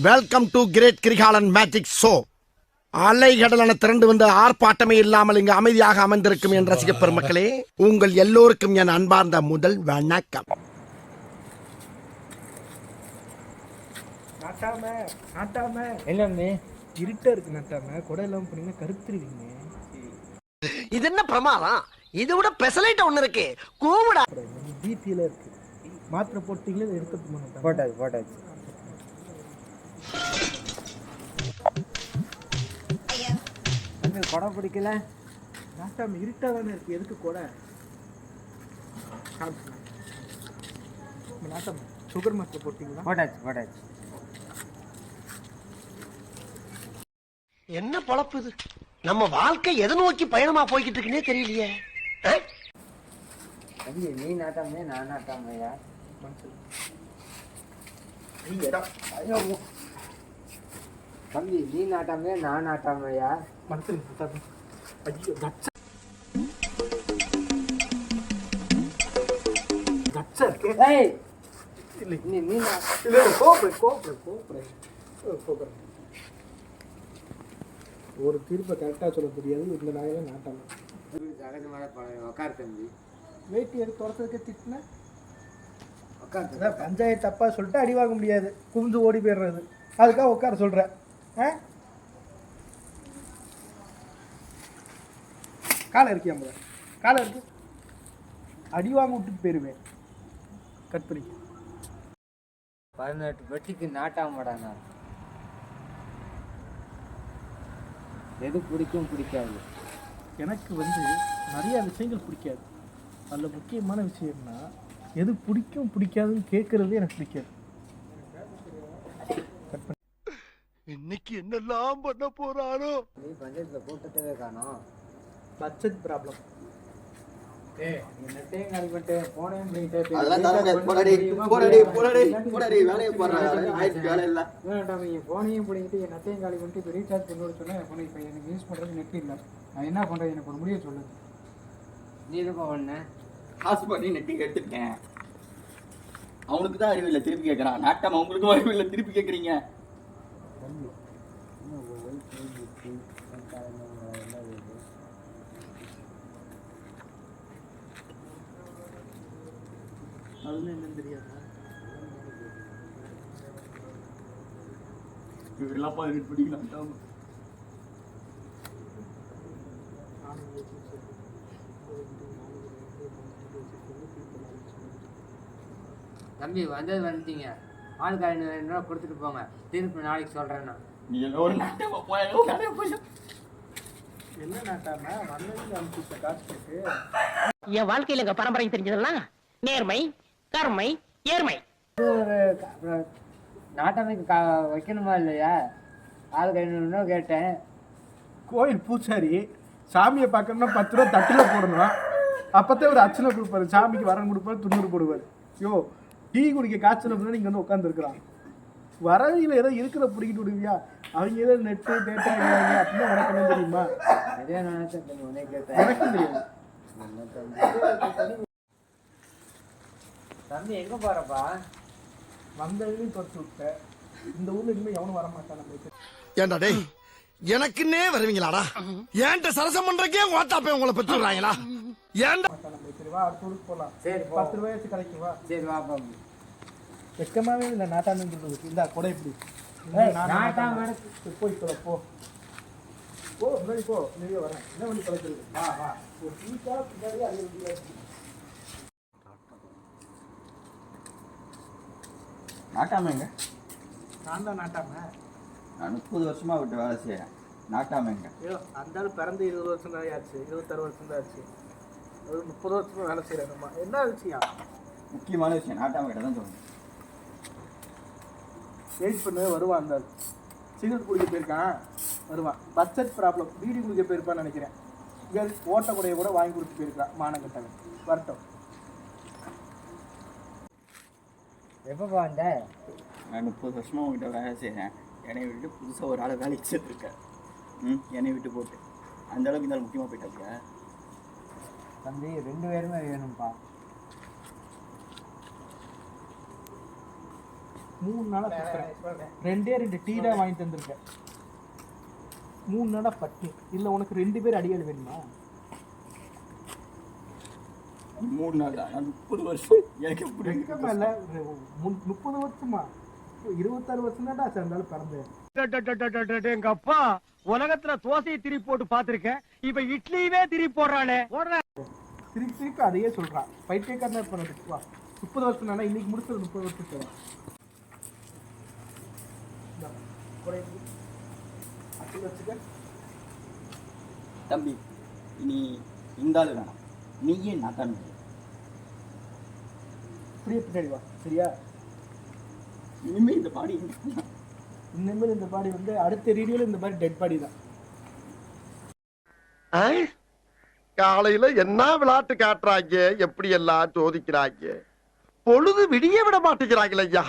Welcome to great Kirikalan magic show. அலைகடலான திரண்டு வந்து ஆர்ப்பாட்டமே இல்லாமல் இங்கு அமைதியாக அமர்ந்திருக்கும் என் ரசிக பெருமக்களே, உங்கள் எல்லோருக்கும் என் அன்பார்ந்த முதல் வணக்கம். இருட்டா இருக்கு நட்டாம கொடை இல்லாம போனீங்கன்னா கருத்துருவீங்க. இது என்ன பிரமாதம்? இதை விட பெசலைட் ஒண்ணு இருக்கு, கூவிடா. பிபில இருக்கு, மாத்திரை போட்டீங்களே எடுத்து போட்டாச்சு. கொடை பிடிக்கல நாட்டாம இருட்டா தானே இருக்கு, எதுக்கு கொடை? நாட்டாம சுகர் மாத்திரை போட்டீங்களா? போட்டாச்சு. என்ன பொழப்பு இது? நம்ம வாழ்க்கை எதை நோக்கி பயணமா போய்கிட்டு இருக்குன்னே தெரியலையே. தம்பி நீ நாட்டாமே நான் நாட்டாமையா? தம்பி நீ நாட்டாமே நான் நாட்டாமையா? ஒரு தீர்ப்பை கரெக்டா சொல்ல தெரியாது இந்த நாயில நாட்டாம. உட்கார் தம்பி. வேட்டி எடுத்து துரத்துறதுக்கே திட்டின பஞ்சாயத்து தப்பா சொல்லிட்டு அடி வாங்க முடியாது, குமிஞ்சு ஓடி போயிடுறது. அதுக்காக உட்கார சொல்ற? காலை இருக்கியா? காலை இருக்கு, அடி வாங்க விட்டுட்டு போயிருவேன். கட் பண்ணி 18 பெட்டிக்கு நாட்டாமடா. நான் எது பிடிக்காது. எனக்கு நிறைய விஷயங்கள் பிடிக்காது. அதில் முக்கியமான விஷயம்னா எது பிடிக்காதுன்னு கேட்கறது எனக்கு பிடிக்காது. இன்னைக்கு என்னெல்லாம் பண்ண போறாரோ? நீ பஞ்சாயத்துல கூட்டத்தவே காணோம். Budget problem. நெட்டையும் காலி பண்ணிட்டு போனையும் பண்ணிட்டு போனையும் பிடிக்கிட்டு என் நெட்டையும் காலி பண்ணிட்டு இப்போ ரீசார்ஜ் பண்ணி சொன்னேன். இப்போ எனக்கு யூஸ் பண்ணுறது நெட் இல்லை. நான் என்ன பண்ணுறது? எனக்கு ஒரு முடிவை சொல்லுது. நீ எதுப்பா பண்ண? காசு பண்ணி நெட்டி எடுத்துட்டேன். அவனுக்கு தான் அறிவு இல்லை, திருப்பி கேட்கறான். நாட்டம் அவங்களுக்கும் அறிவு இல்லை, திருப்பி கேட்குறீங்க. அதுன்னு என்னன்னு தெரியாதா? இவரெல்லாம் 18 படிக்கலாம். தம்பி வந்தது வந்துட்டீங்க. ஆளுக்கு 500 ரூபா கொடுத்துட்டு போங்க, திருப்பி நாளைக்கு சொல்றேன்னா. நீ ஒரு நாட்டமா போய் என்ன நாட்டாம வந்தது அனுப்பிச்ச காசு கேட்டு என் வாழ்க்கையில எங்க பரம்பரை தெரிஞ்சதெல்லாம் நேர்மை, கருமை, ஏர்மை. நாட்டாமைக்கு வைக்கணுமா இல்லையா? ஆளுக்கு 500 ரூபா கேட்டேன். கோயில் பூசாரி சாமியை பார்க்கணும்னா 10 ரூபா தட்டில் போடணும். அப்போதான் ஒரு அர்ச்சனை கொடுப்பாரு, சாமிக்கு வரன் கொடுப்பாரு, துண்ணூறு போடுவார். யோ டீ குடிக்க காய்ச்சல் அப்படின்னா இங்கே உட்காந்துருக்குறான். வரவியில் ஏதோ இருக்கிற பிடிக்கிட்டு விடுவியா? அவங்க ஏதோ நெட்டு டேட்டா அப்படின்னா உனக்கு என்ன தெரியுமா? எனக்கும் தெரியாது. தம்பி எங்க போறப்பா? வந்ததுலையும் தொடச்சு விட்டேன். இந்த ஊர்ல இனிமே எவனும் வரமாட்டான். நம்மளுக்கு ஏண்டா டேய், எனக்குன்னே வருவீங்களாடா? ஏன்ட்ட சரசம் பண்றக்கே ஓட்டாப்பே உங்களை பெற்றுறாங்களா? ஏன்டா சரி வா, அடுத்த ஊருக்கு போகலாம். சரி 10 ரூபாய் வச்சு கிடைக்கும். வா. சரி வாப்பா. வெக்கமாவே இல்லை நாட்டாமே சொல்றதுக்கு. இந்த கொடை எப்படி போய் போ போ, முன்னாடி போ. நிறைய வரேன். என்ன பண்ணி தொலைக்கிறது? வா வா. ஒரு டீக்கா பின்னாடியே அது நாட்டாமைங்க. நான் தான் நாட்டாம. நான் 30 வருஷமா விட்டு வேலை செய்யறேன். நாட்டாமைங்க. ஐயோ அந்த பிறந்து 20 வருஷம் தான் ஆச்சு, 26 வருஷம் தான் ஆச்சு. ஒரு 30 வருஷமா வேலை செய்யறேன். நம்ம என்ன விஷயம்? முக்கியமான விஷயம் நாட்டாமை கிட்ட தான் சொல்லணும். வெயிட் பண்ணு, வருவான். அந்த சிகரெட் குடிக்க போயிருக்கான், வருவான். பட்ஜெட் ப்ராப்ளம், பீடி குடிக்க போயிருப்பான்னு நினைக்கிறேன். கேர்ள் ஓட்ட கூடைய கூட வாங்கி கொடுத்து போயிருக்கான். மானங்கட்டவன் வரட்டும். எப்பப்பா வந்த? நான் 30 வருஷமா உங்ககிட்ட வேலை செய்கிறேன். என்னை விட்டு புதுசாக ஒரு ஆளை வேலைக்கு சேர்த்துருக்கேன். என்னை விட்டு போட்டு அந்த அளவுக்கு இந்த முக்கியமாக போயிட்டாங்க. தம்பி 2 பேருமே வேணும்ப்பா. 3 நாளா சுத்துறேன். 2 டீ தான் வாங்கி தந்திருக்கேன். 3 நாளா பட்டி. இல்ல உனக்கு 2 பேர் அடியாள் வேணுமா? 3 நாள் தான் 30 வருஷம் எனக்கு எப்படி வெக்கமா இல்ல? 30 வருஷமா? 26 வருஷம் தான்டா சேர்ந்தாலும் பிறந்தேன். எங்க அப்பா உலகத்துல தோசையை திருப்பி போட்டு பாத்திருக்கேன், இப்ப இட்லியுமே திருப்பி போடுறானே. திருப்பி அதையே சொல்றான். பைத்தியக்காரனா இருப்பான். வா 30 வருஷம் தானே, இன்னைக்கு முடிச்சது 30 வருஷத்துக்கு தான். தம்பி இனி இந்த ஆளு வேணாம், நீயே நான் தான் இப்படியே பின்னாடி வா, சரியா? இனிமே இந்த பாடி இனிமேல் இந்த பாடி வந்து அடுத்த ரீடியோல இந்த மாதிரி டெட் பாடி தான். காலையில என்ன விளையாட்டு காட்டுறாங்க, எப்படி எல்லாம் சோதிக்கிறாங்க, பொழுது விடிய விட மாட்டேங்கிறாங்களே ஐயா.